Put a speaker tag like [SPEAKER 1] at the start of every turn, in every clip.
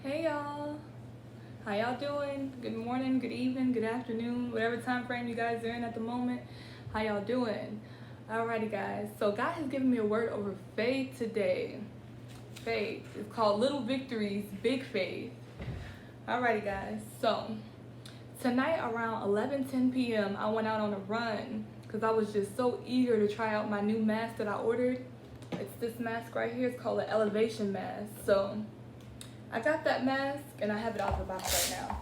[SPEAKER 1] Hey y'all, how y'all doing? Good morning, good evening, good afternoon, whatever time frame you guys are in at the moment. How y'all doing? Alrighty guys, so God has given me a word over faith today. Faith. It's called Little Victories, Big Faith. Alrighty guys, so tonight around 11:10 p.m. I went out on a run because I was just so eager to try out my new mask that I ordered. It's this mask right here. It's called an elevation mask. So I got that mask and I have it out of the box right now.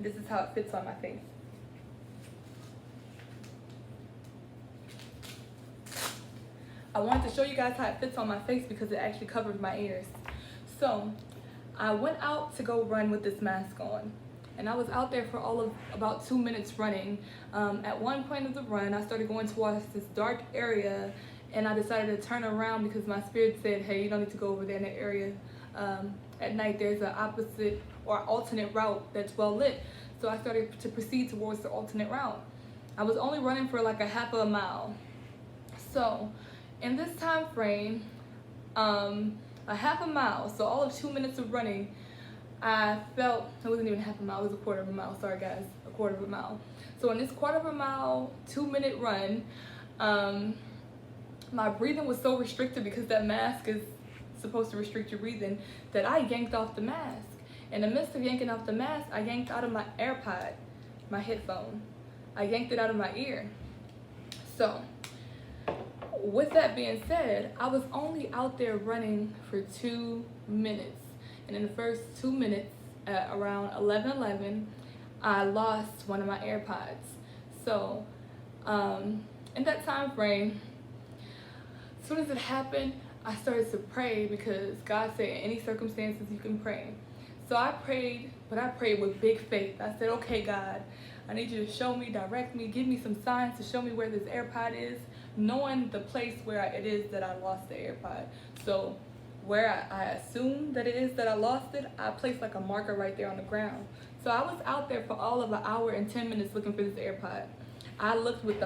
[SPEAKER 1] This is how it fits on my face. I wanted to show you guys how it fits on my face because it actually covers my ears. So I went out to go run with this mask on. And I was out there for all of about 2 minutes running. At one point of the run, I started going towards this dark area and I decided to turn around because my spirit said, hey, you don't need to go over there in that area. At night there's an opposite or alternate route that's well lit. So I started to proceed towards the alternate route. I was only running for like a half of a mile. So in this time frame, a half a mile, so all of 2 minutes of running, I felt, it wasn't even half a mile, it was a quarter of a mile, sorry guys, a quarter of a mile. So in this quarter of a mile, 2 minute run, my breathing was so restricted because that mask is supposed to restrict your breathing, that I yanked off the mask. In the midst of yanking off the mask, I yanked out of my AirPod, my headphone. I yanked it out of my ear. So, with that being said, I was only out there running for 2 minutes. And in the first 2 minutes, at around 11:11, I lost one of my AirPods. So, in that time frame, as soon as it happened, I started to pray because God said in any circumstances you can pray. So I prayed, but I prayed with big faith. I said, okay, God, I need you to show me, direct me, give me some signs to show me where this AirPod is, knowing the place where it is that I lost the AirPod. So where I assumed that it is that I lost it, I placed like a marker right there on the ground. So I was out there for all of an hour and 10 minutes looking for this AirPod. I looked with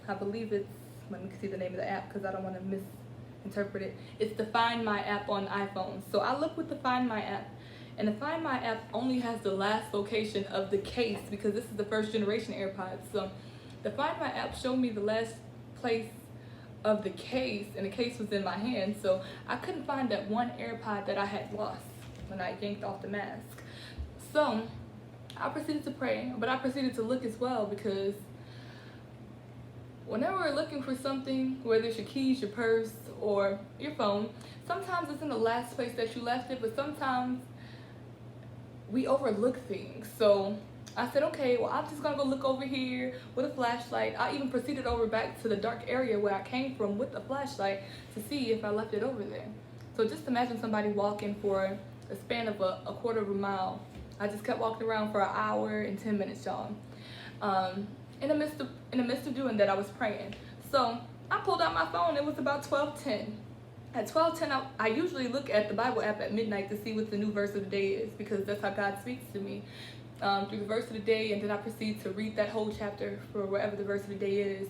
[SPEAKER 1] I believe it's, let me see the name of the app because I don't want to misinterpret it. It's the Find My app on iPhone. So I look with the Find My app, and the Find My app only has the last location of the case because this is the first generation AirPods. So the Find My app showed me the last place of the case, and the case was in my hand. So I couldn't find that one AirPod that I had lost when I yanked off the mask. So I proceeded to pray, but I proceeded to look as well because whenever we're looking for something, whether it's your keys, your purse, or your phone, sometimes it's in the last place that you left it, but sometimes we overlook things. So I said, okay, well, I'm just gonna go look over here with a flashlight. I even proceeded over back to the dark area where I came from with a flashlight to see if I left it over there. So just imagine somebody walking for a span of a quarter of a mile. I just kept walking around for an hour and 10 minutes, y'all. In the midst of doing that, I was praying. So I pulled out my phone. It was about 12:10. At 12:10, I usually look at the Bible app at midnight to see what the new verse of the day is because that's how God speaks to me, through the verse of the day, and then I proceed to read that whole chapter for whatever the verse of the day is.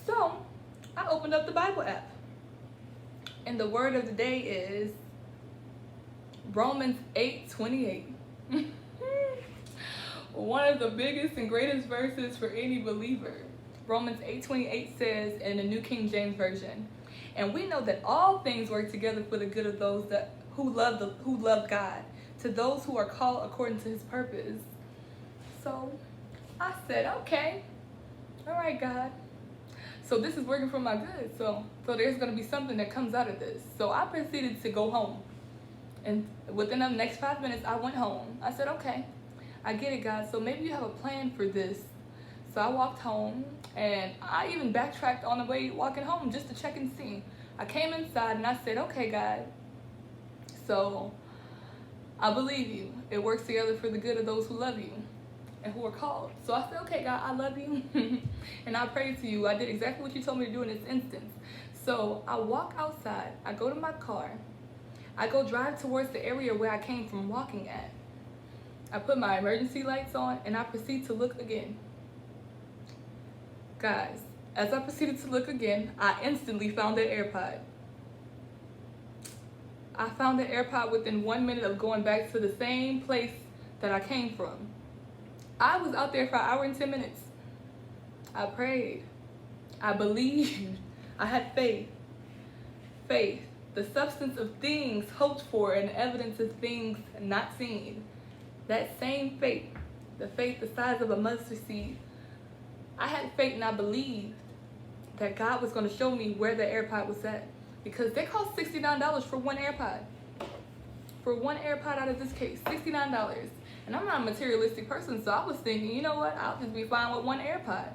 [SPEAKER 1] So I opened up the Bible app, and the word of the day is Romans 8:28. One of the biggest and greatest verses for any believer. Romans 8:28 says in the New King James Version, and we know that all things work together for the good of those who love God, to those who are called according to his purpose. So I said, okay, all right, God. So this is working for my good. So there's going to be something that comes out of this. So I proceeded to go home. And within the next 5 minutes, I went home. I said, okay, I get it, God. So maybe you have a plan for this. So I walked home, and I even backtracked on the way walking home just to check and see. I came inside, and I said, okay, God. So I believe you. It works together for the good of those who love you and who are called. So I said, okay, God, I love you. And I prayed to you. I did exactly what you told me to do in this instance. So I walk outside. I go to my car. I go drive towards the area where I came from walking at. I put my emergency lights on, and I proceed to look again. Guys, as I proceeded to look again, I instantly found that AirPod. I found the AirPod within 1 minute of going back to the same place that I came from. I was out there for an hour and 10 minutes. I prayed. I believed. I had faith. Faith, the substance of things hoped for and evidence of things not seen. That same faith, the faith the size of a mustard seed. I had faith and I believed that God was going to show me where the AirPod was at. Because they cost $69 for one AirPod. For one AirPod out of this case, $69. And I'm not a materialistic person, so I was thinking, you know what, I'll just be fine with one AirPod.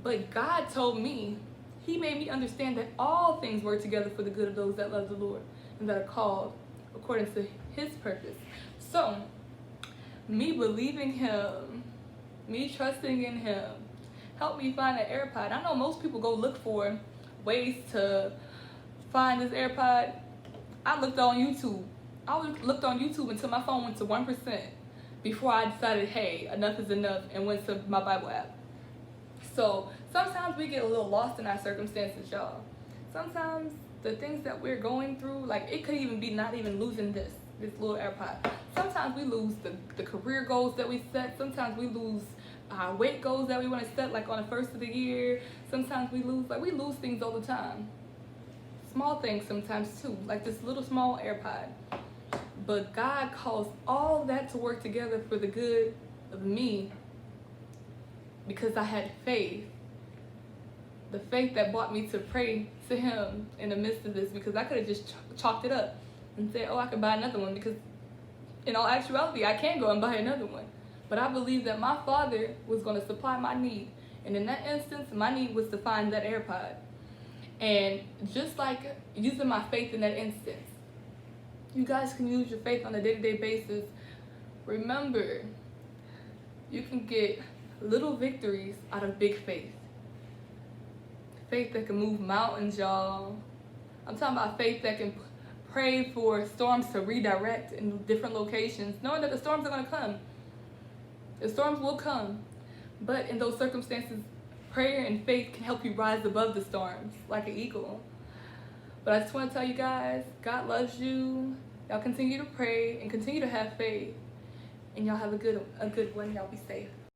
[SPEAKER 1] But God told me, He made me understand that all things work together for the good of those that love the Lord and that are called according to His purpose. So, me believing Him, me trusting in Him, helped me find an AirPod. I know most people go look for ways to find this AirPod. I looked on YouTube. Looked on YouTube until my phone went to 1% before I decided, hey, enough is enough, and went to my Bible app. So sometimes we get a little lost in our circumstances, y'all. Sometimes the things that we're going through, like it could even be not even losing this little AirPod. Sometimes we lose the career goals that we set. Sometimes we lose our weight goals that we want to set, like on the first of the year. Sometimes we lose things all the time. Small things sometimes too, like this little small AirPod. But God calls all that to work together for the good of me because I had faith. The faith that brought me to pray to Him in the midst of this, because I could have just chalked it up and said, oh, I can buy another one, because in all actuality, I can go and buy another one. But I believed that my Father was going to supply my need. And in that instance, my need was to find that AirPod. And just like using my faith in that instance, you guys can use your faith on a day-to-day basis. Remember, you can get little victories out of big faith. Faith that can move mountains, y'all. I'm talking about faith that can pray for storms to redirect in different locations, knowing that the storms are going to come. The storms will come. But in those circumstances, prayer and faith can help you rise above the storms like an eagle. But I just want to tell you guys, God loves you. Y'all continue to pray and continue to have faith. And y'all have a good one. Y'all be safe.